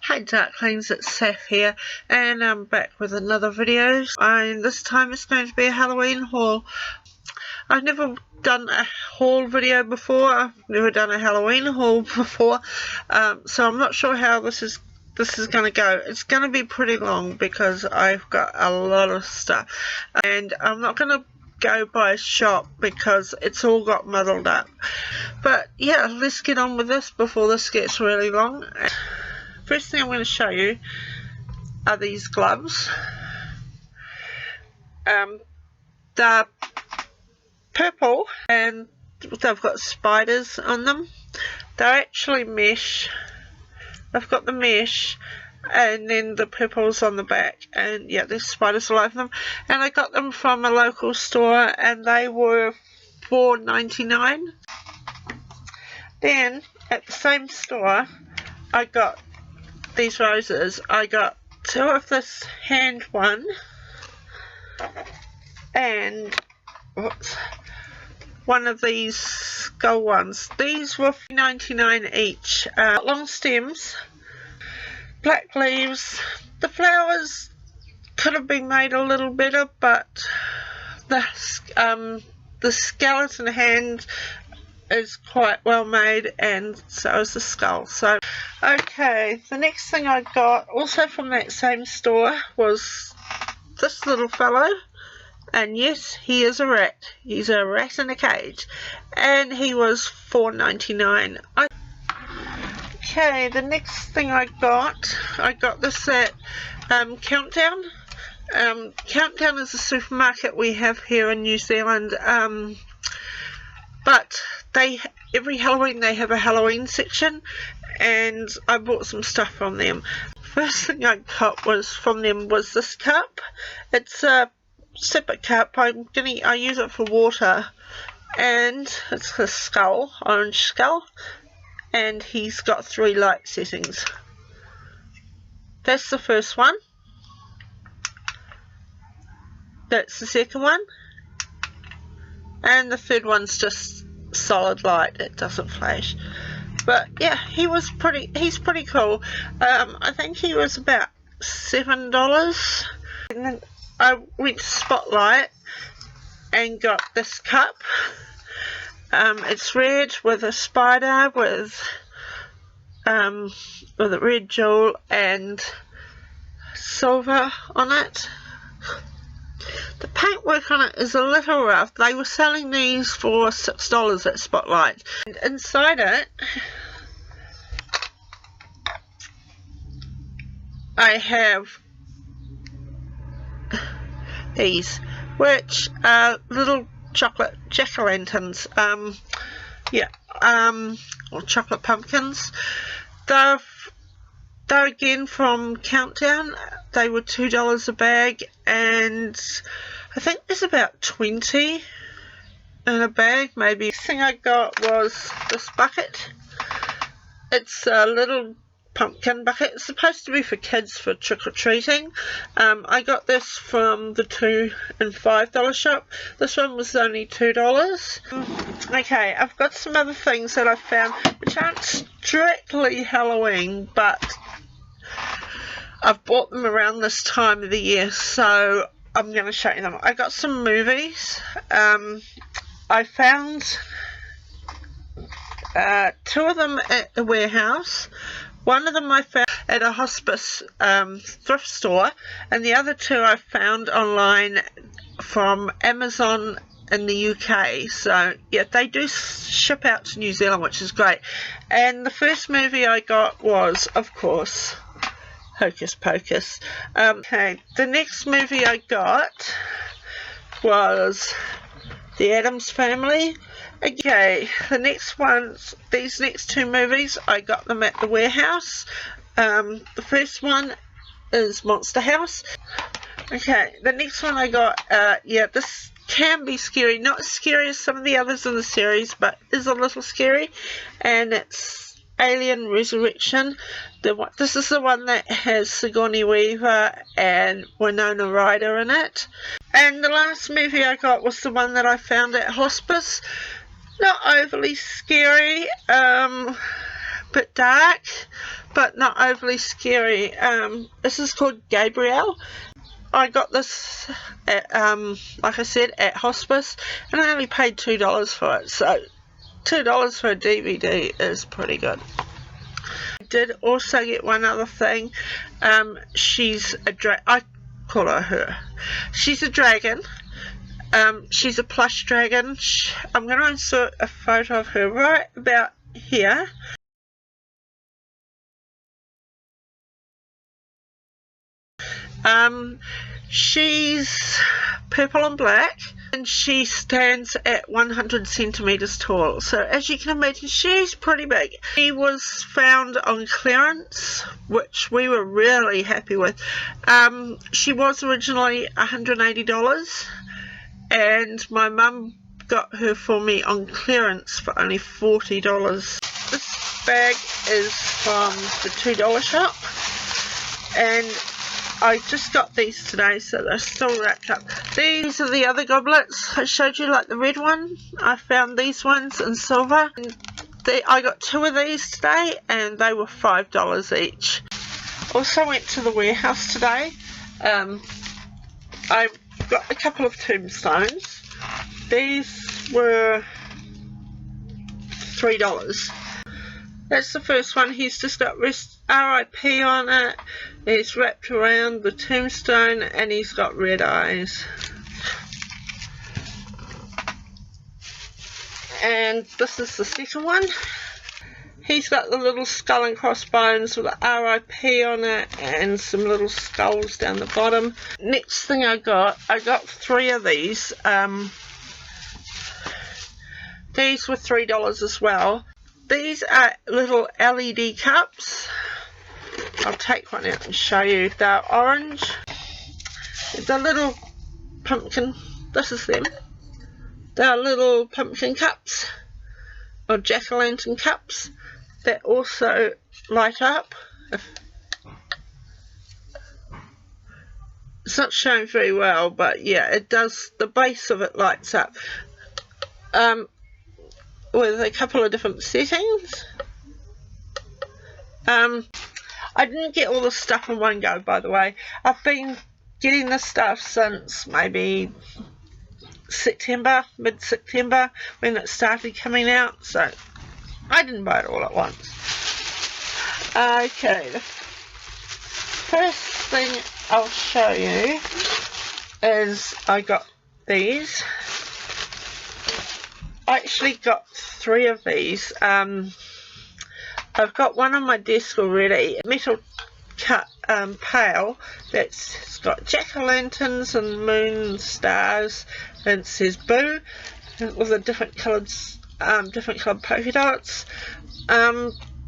Hi Darklings, it's Saph here, and I'm back with another video, and this time it's going to be a Halloween haul. I've never done a haul video before, I've never done a Halloween haul before, so I'm not sure how this is going to go. It's going to be pretty long because I've got a lot of stuff, and I'm not going to go by shop because it's all got muddled up. But yeah, let's get on with this before this gets really long. First thing I'm going to show you are these gloves. They're purple and they've got spiders on them. They're actually mesh. I've got the mesh and then the purple's on the back, and yeah, there's spiders all over them. And I got them from a local store and they were $4.99. Then at the same store I got these roses. I got two of this hand one and one of these skull ones. These were $4.99 each. Long stems, black leaves. The flowers could have been made a little better, but the skeleton hand is quite well made, and so is the skull. So okay, the next thing I got also from that same store was this little fellow, and yes, he is a rat. He's a rat in a cage, and he was $4.99. Okay, the next thing I got this at Countdown. Countdown is a supermarket we have here in New Zealand, but every Halloween they have a Halloween section, and I bought some stuff from them. First thing I got from them was this cup. It's a separate cup. I use it for water, and it's a skull, orange skull, and he's got 3 light settings. That's the first one. That's the second one. And the third one's just solid light, it doesn't flash. But yeah, he's pretty cool. I think he was about $7. And then I went to Spotlight and got this cup. It's red with a spider with a red jewel and silver on it. The paintwork on it is a little rough. They were selling these for $6 at Spotlight. And inside it, I have these, which are little chocolate jack-o'-lanterns. Or chocolate pumpkins. They're again from Countdown. They were $2 a bag, and I think there's about 20 in a bag, maybe. The thing I got was this bucket. It's a little pumpkin bucket. It's supposed to be for kids for trick-or-treating. I got this from the $2 and $5 shop. This one was only $2. Okay, I've got some other things that I found which aren't strictly Halloween, but I've bought them around this time of the year, so I'm going to show you them. I got some movies. I found 2 of them at the warehouse. One of them I found at a hospice thrift store, and the other 2 I found online from Amazon in the UK. So yeah, they do ship out to New Zealand, which is great. And the first movie I got was, of course, Hocus Pocus. Okay, the next movie I got was The Addams Family. Okay, the next ones, these next 2 movies, I got them at the warehouse. The first one is Monster House. Okay, the next one I got, this can be scary. Not as scary as some of the others in the series, but is a little scary. And it's Alien Resurrection. This is the one that has Sigourney Weaver and Winona Ryder in it. And the last movie I got was the one that I found at hospice. Not overly scary, bit dark, but not overly scary. This is called Gabriel. I got this at, like I said, at hospice, and I only paid $2 for it, so $2 for a DVD is pretty good. I did also get one other thing. She's a I call her. She's a dragon. She's a plush dragon. I'm going to insert a photo of her right about here. She's purple and black, and she stands at 100 centimeters tall, so as you can imagine, she's pretty big. She was found on clearance, which we were really happy with. She was originally $180, and my mum got her for me on clearance for only $40. This bag is from the $2 shop, and I just got these today, so they're still wrapped up. These are the other goblets I showed you, like the red one. I found these ones in silver. I got 2 of these today, and they were $5 each. Also went to the warehouse today. I got a couple of tombstones. These were $3. That's the first one. He's just got RIP on it. He's wrapped around the tombstone, and he's got red eyes. And this is the second one. He's got the little skull and crossbones with the RIP on it, and some little skulls down the bottom. Next thing I got 3 of these. These were $3 as well. These are little LED cups. I'll take one out and show you. They're orange. The little pumpkin. This is them. They're little pumpkin cups, or jack-o'-lantern cups, that also light up. It's not showing very well, but yeah, it does. The base of it lights up. With a couple of different settings. I didn't get all the stuff in one go, by the way. I've been getting this stuff since maybe September, mid-September, when it started coming out, so I didn't buy it all at once. Okay, the first thing I'll show you is I got these. I actually got 3 of these. I've got one on my desk already, a metal cut pail that's got jack-o'-lanterns and moon and stars, and it says boo with a different coloured polka dots.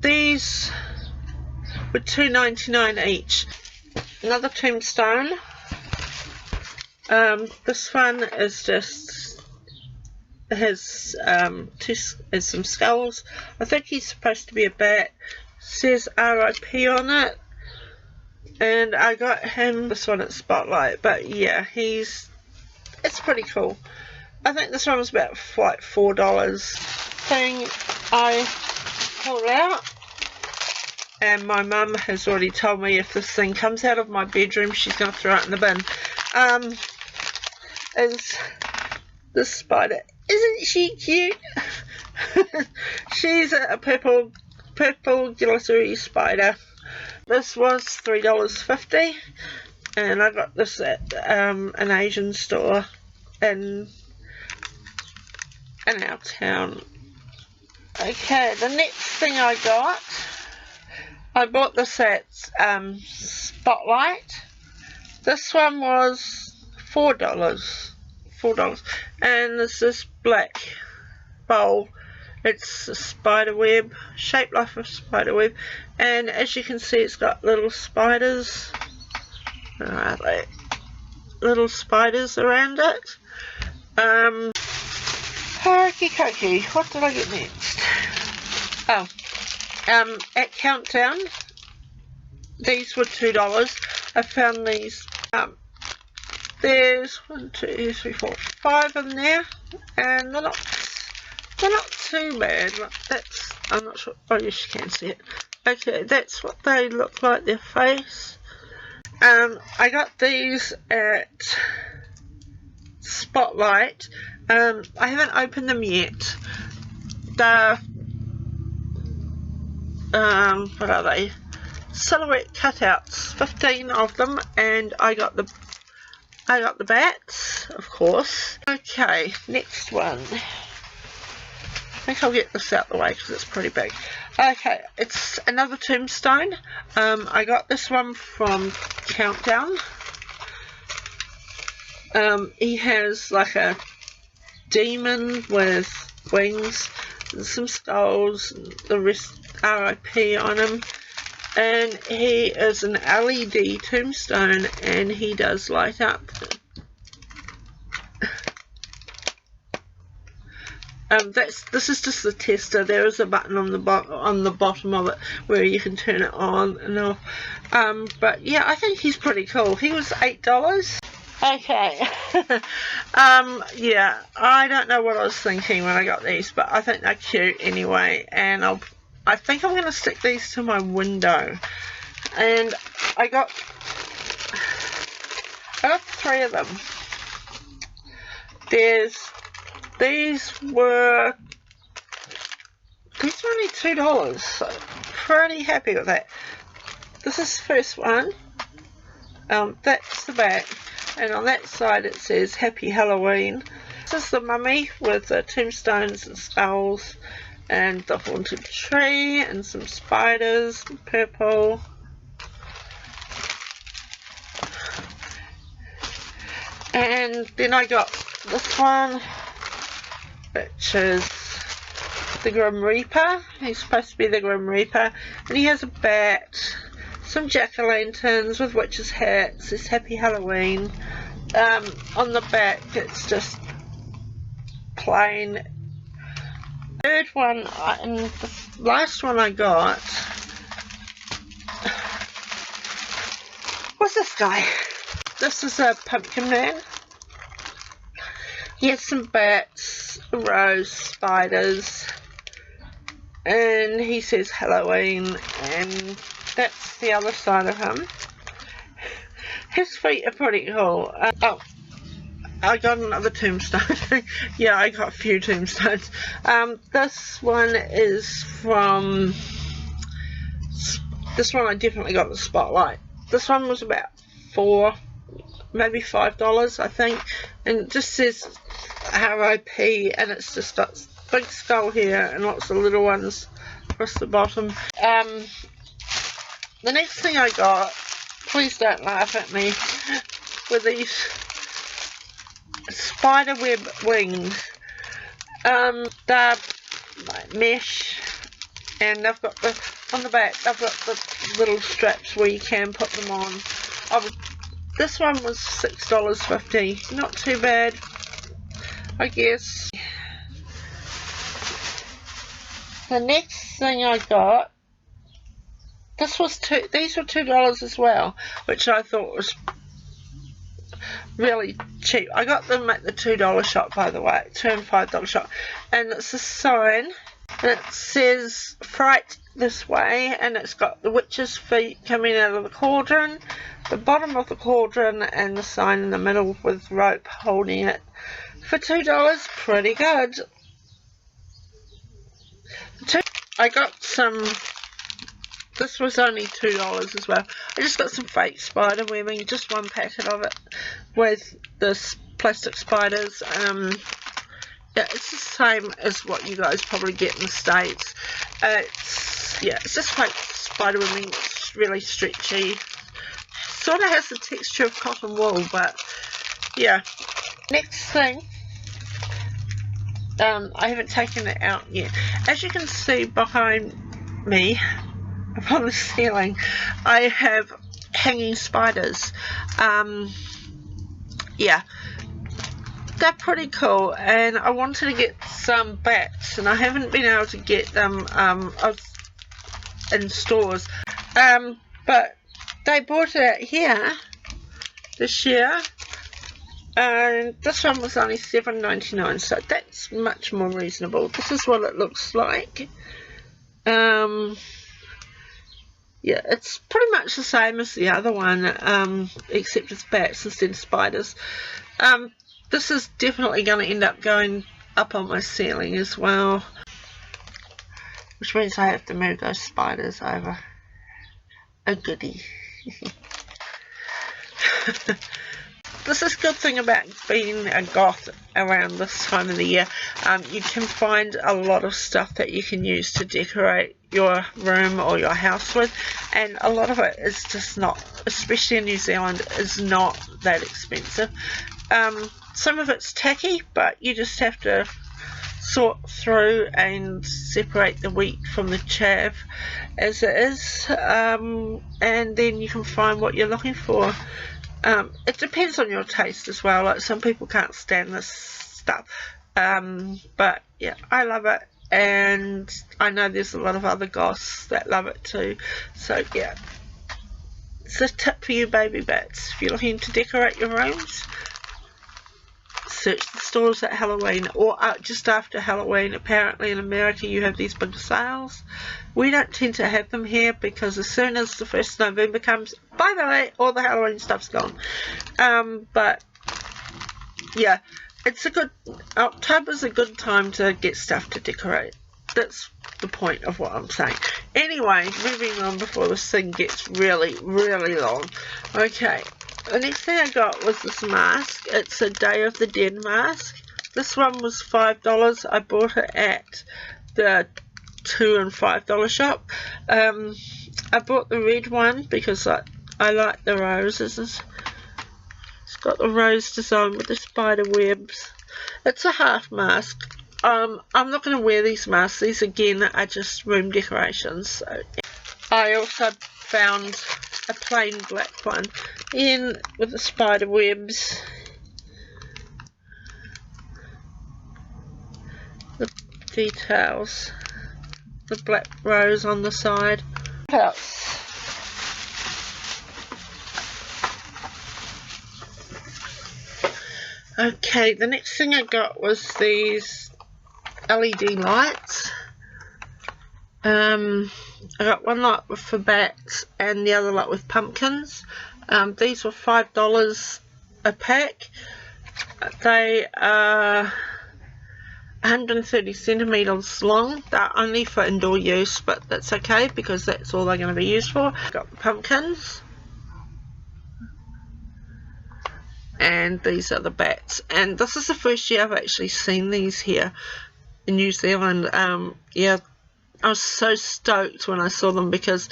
These were $2.99 each. Another tombstone. This one is just has some skulls. I think he's supposed to be a bat. Says RIP on it, and I got him this one at Spotlight. But yeah, it's pretty cool. I think this one was about like $4. Thing I pulled out, and my mum has already told me if this thing comes out of my bedroom, she's going to throw it in the bin. Is this spider. Isn't she cute? She's a purple glittery spider. This was $3.50, and I got this at an Asian store in our town. Okay, the next thing I bought this at Spotlight. This one was $4, and there's this black bowl. It's a spider web, shaped like a spider web, and as you can see, it's got little spiders. Where are they? Little spiders around it. Hokey cokey. What did I get next? Oh, at Countdown, these were $2. I found these. There's 1, 2, 3, 4, 5 in there, and they're not too bad. That's I'm not sure. Oh yes, you can see it. Okay, that's what they look like, their face. I got these at Spotlight. I haven't opened them yet. They're what are they? Silhouette cutouts, 15 of them, and I got the bats, of course. Okay, next one. I think I'll get this out the way because it's pretty big. Okay, it's another tombstone. I got this one from Countdown. He has like a demon with wings and some skulls, and the rest RIP on him. And he is an LED tombstone, and he does light up. This is just the tester. There is a button on the bottom of it where you can turn it on and off. But yeah, I think he's pretty cool. He was $8. Okay. Yeah, I don't know what I was thinking when I got these, but I think they're cute anyway, and I think I'm going to stick these to my window. And I got 3 of them. These were only $2, so pretty happy with that. This is the first one. That's the back, and on that side it says Happy Halloween. This is the mummy with the tombstones and skulls, and the haunted tree, and some spiders, purple. And then I got this one, which is the Grim Reaper. He's supposed to be the Grim Reaper, and he has a bat, some jack-o'-lanterns with witches' hats. It's Happy Halloween. On the back it's just plain. Third one, and the last one I got was this guy. This is a pumpkin man. He has some bats, a rose, spiders, and he says Halloween, and that's the other side of him. His feet are pretty cool. Oh, I got another tombstone. Yeah, I got a few tombstones. This one is from... This one I definitely got the Spotlight. This one was about $4, maybe $5, I think. And it just says RIP, and it's just got a big skull here and lots of little ones across the bottom. The next thing I got, please don't laugh at me, were these spiderweb wings. They're like mesh, and they've got on the back they've got the little straps where you can put them on. This one was $6.50, not too bad, I guess. The next thing I got, these were $2 as well, which I thought was really cheap. I got them at the $2 shop, by the way, $2 and $5 shop, and it's a sign, and it says "Fright this way," and it's got the witch's feet coming out of the cauldron, the bottom of the cauldron, and the sign in the middle with rope holding it. For $2, pretty good. I got some. This was only $2 as well. I just got some fake spider webbing, just one packet of it, with this plastic spiders. Yeah, it's the same as what you guys probably get in the States. It's just fake spider webbing. It's really stretchy. Sort of has the texture of cotton wool, but yeah. Next thing, I haven't taken it out yet. As you can see behind me, up on the ceiling, I have hanging spiders. Yeah, they're pretty cool, and I wanted to get some bats, and I haven't been able to get them in stores, but they bought it out here this year, and this one was only $7.99, so that's much more reasonable. This is what it looks like. Yeah, it's pretty much the same as the other one, except it's bats instead of spiders. This is definitely going to end up going up on my ceiling as well, which means I have to move those spiders over. A goodie. This is a good thing about being a goth around this time of the year. You can find a lot of stuff that you can use to decorate your room or your house with, and a lot of it is just not, especially in New Zealand, is not that expensive. Some of it's tacky, but you just have to sort through and separate the wheat from the chaff as it is, and then you can find what you're looking for. It depends on your taste as well. Like, some people can't stand this stuff, but yeah, I love it, and I know there's a lot of other goths that love it too. So yeah, it's a tip for you baby bats. If you're looking to decorate your rooms, search the stores at Halloween, or just after Halloween. Apparently in America you have these big sales. We don't tend to have them here because as soon as the 1st November comes, bye bye, all the Halloween stuff's gone. But yeah, it's a good, October's a good time to get stuff to decorate. That's the point of what I'm saying. Anyway, moving on before this thing gets really, really long. Okay, the next thing I got was this mask. It's a Day of the Dead mask. This one was $5. I bought it at the $2 and $5 shop. I bought the red one because I like the roses. It's got the rose design with the spider webs. It's a half mask. I'm not going to wear these masks. These again are just room decorations. So I also found a plain black one in with the spider webs, the details, the black rose on the side. What else? Okay, the next thing I got was these LED lights. I got one light for bats and the other light with pumpkins. These were $5 a pack. They are 130 centimeters long. They're only for indoor use, but that's okay because that's all they're going to be used for. Got the pumpkins, and these are the bats. And this is the first year I've actually seen these here in New Zealand. Yeah, I was so stoked when I saw them because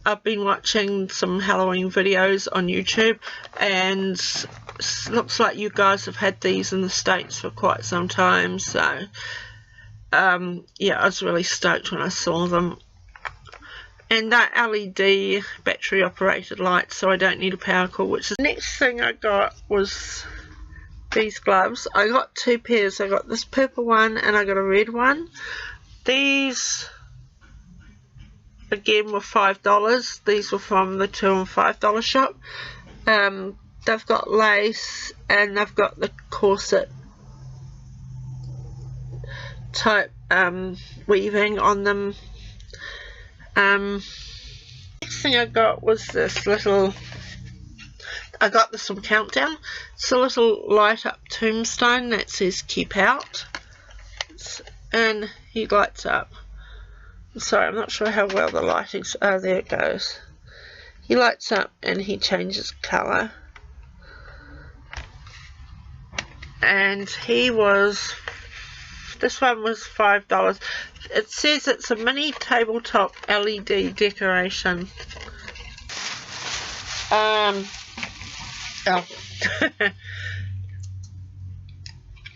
I've been watching some Halloween videos on YouTube, and it looks like you guys have had these in the States for quite some time. So yeah, I was really stoked when I saw them. And that LED battery operated light, so I don't need a power cord. Which is the next thing I got was these gloves. I got two pairs. I got this purple one and I got a red one. These again were $5. These were from the $2 and $5 shop. They've got lace and they've got the corset type weaving on them. Next thing I got was this little, I got this from Countdown. It's a little light up tombstone that says keep out, and he lights up. Sorry, I'm not sure how well the lighting's, oh there it goes. He lights up and he changes colour. And he was, this one was $5. It says it's a mini tabletop LED decoration. Oh.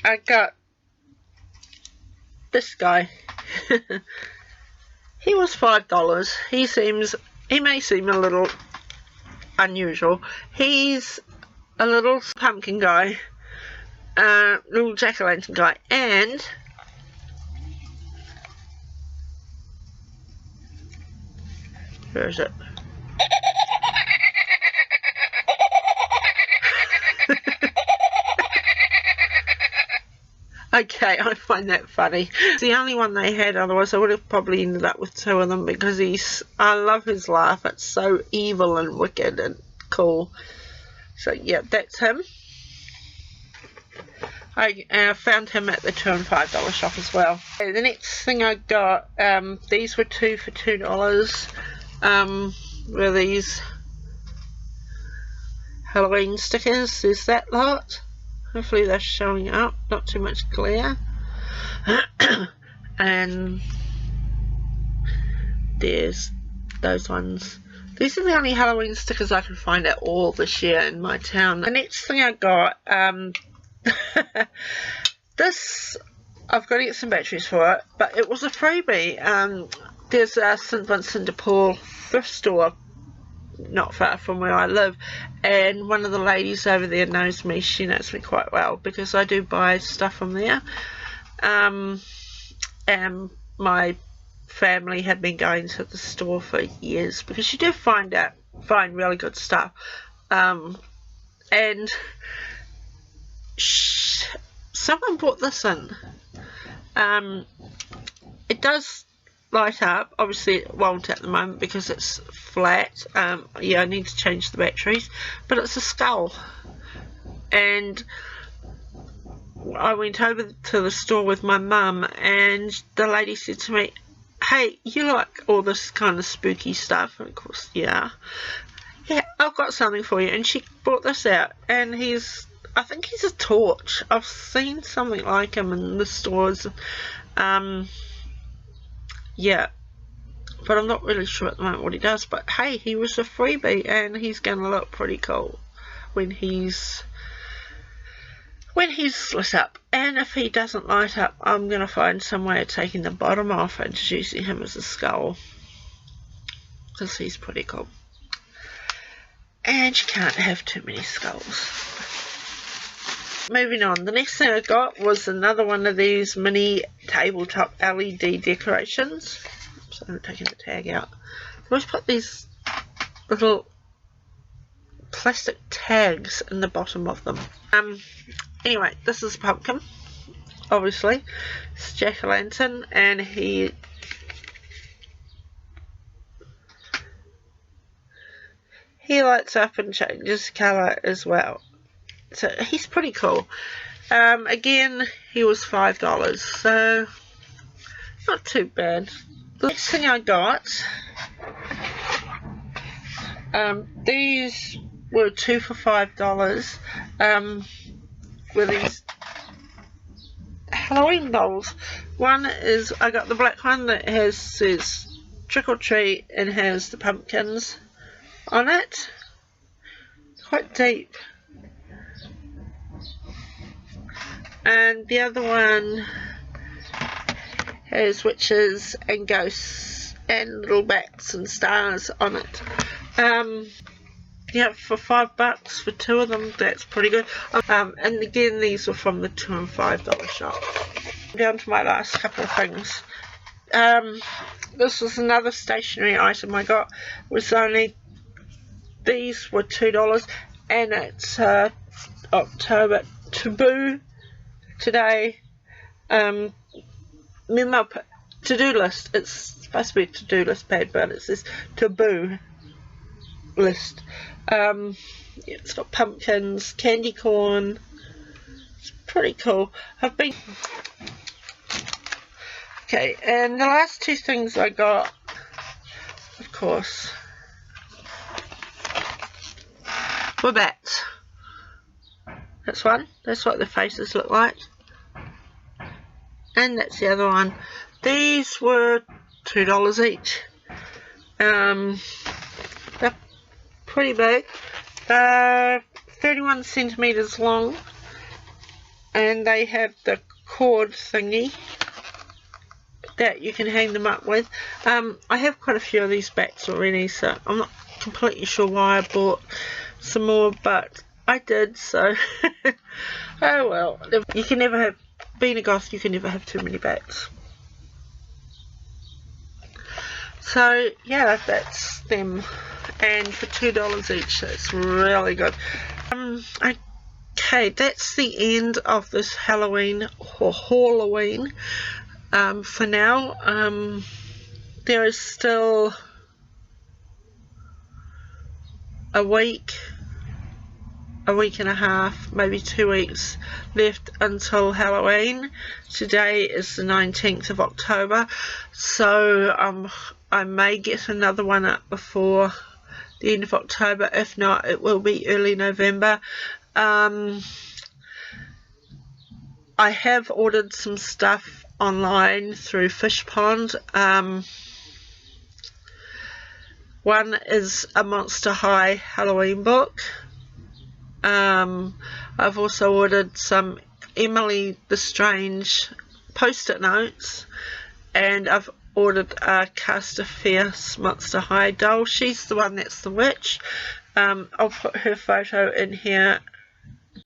I got this guy. He was $5. He may seem a little unusual. He's a little pumpkin guy, little jack-o'-lantern guy, and where is it? Okay, I find that funny. It's the only one they had, otherwise I would have probably ended up with 2 of them, because I love his laugh. It's so evil and wicked and cool. So yeah, that's him. I found him at the $2 and $5 shop as well. Okay, the next thing I got, these were 2 for $2. Were these Halloween stickers. There's that lot. Hopefully they're showing up, not too much glare. And there's those ones. These are the only Halloween stickers I can find at all this year in my town. The next thing I got, this, I've got to get some batteries for it, but it was a freebie. There's a St Vincent de Paul thrift store not far from where I live, and one of the ladies over there knows me. She knows me quite well because I do buy stuff from there. And my family had been going to the store for years because you do find really good stuff. And someone brought this in. It does light up. Obviously it won't at the moment because it's flat. Yeah, I need to change the batteries, but it's a skull. And I went over to the store with my mum, and the lady said to me, "Hey, you like all this kind of spooky stuff?" And of course, yeah, I've got something for you. And she brought this out, and I think he's a torch. I've seen something like him in the stores. Yeah, but I'm not really sure at the moment what he does. But hey, he was a freebie, and he's going to look pretty cool when he's lit up. And if he doesn't light up, I'm going to find some way of taking the bottom off and just using him as a skull, because he's pretty cool. And you can't have too many skulls. Moving on, the next thing I got was another one of these mini tabletop LED decorations. So I'm taking the tag out. I always put these little plastic tags in the bottom of them. Anyway, this is a pumpkin, obviously. It's jack-o'-lantern, and he lights up and changes colour as well. So he's pretty cool. Again, he was $5, so not too bad. The next thing I got, these were 2 for $5. With these Halloween dolls. One is, I got the black one that says trick or treat and has the pumpkins on it. Quite deep. And the other one has witches and ghosts and little bats and stars on it. Yeah, for $5 for 2 of them, that's pretty good. And again, these were from the $2 and $5 shop. Down to my last couple of things. This was another stationery item I got. These were $2, and it's October Taboo today. Memo to-do list. It's supposed to be a to-do list pad, but it says Taboo list. It's got pumpkins, candy corn. It's pretty cool. Okay, and the last 2 things I got, of course, were bats. That's one. That's what the faces look like. And that's the other one. These were $2 each. They're pretty big. 31 centimeters long, and they have the cord thingy that you can hang them up with. I have quite a few of these bats already, so I'm not completely sure why I bought some more, but I did, so oh well. You can never have, being a goth, you can never have too many bats. So yeah, that's them, and for $2 each, that's really good. I Okay, that's the end of this Halloween or Hauloween. For now, there is still a week and a half, maybe 2 weeks left until Halloween. Today is the 19th of October, so I may get another one up before the end of October. If not, it will be early November. I have ordered some stuff online through Fishpond. One is a Monster High Halloween book. I've also ordered some Emily the Strange post-it notes, and I've ordered a Cast of Fierce Monster High doll. She's the one that's the witch. I'll put her photo in here,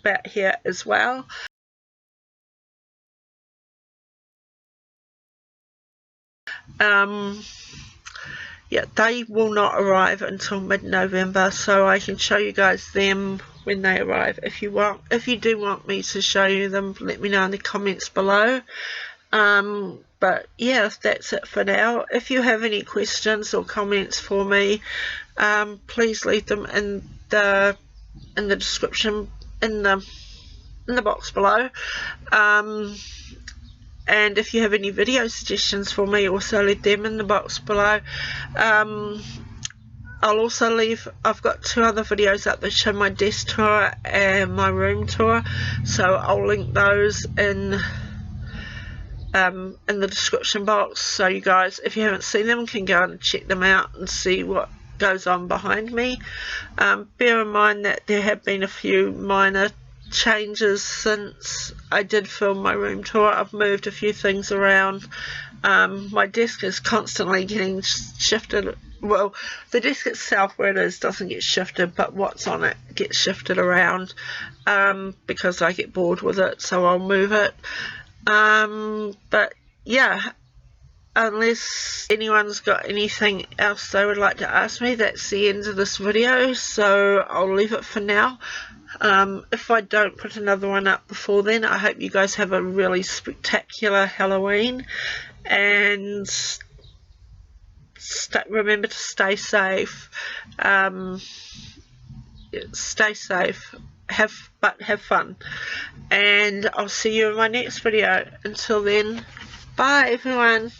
about here as well. Yeah, they will not arrive until mid-November, so I can show you guys them when they arrive. If you do want me to show you them, let me know in the comments below. But yeah, that's it for now. If you have any questions or comments for me, please leave them in the description, in the box below. And if you have any video suggestions for me, also leave them in the box below. I'll also leave, I've got 2 other videos up that show my desk tour and my room tour, so I'll link those in the description box, so you guys, if you haven't seen them, can go and check them out and see what goes on behind me. Bear in mind that there have been a few minor changes since I did film my room tour. I've moved a few things around. My desk is constantly getting shifted. Well, the desk itself, where it is, doesn't get shifted, but what's on it gets shifted around, because I get bored with it, so I'll move it. But yeah, unless anyone's got anything else they would like to ask me, that's the end of this video, so I'll leave it for now. If I don't put another one up before then, I hope you guys have a really spectacular Halloween, and remember to stay safe. Stay safe, have fun, and I'll see you in my next video. Until then, bye everyone.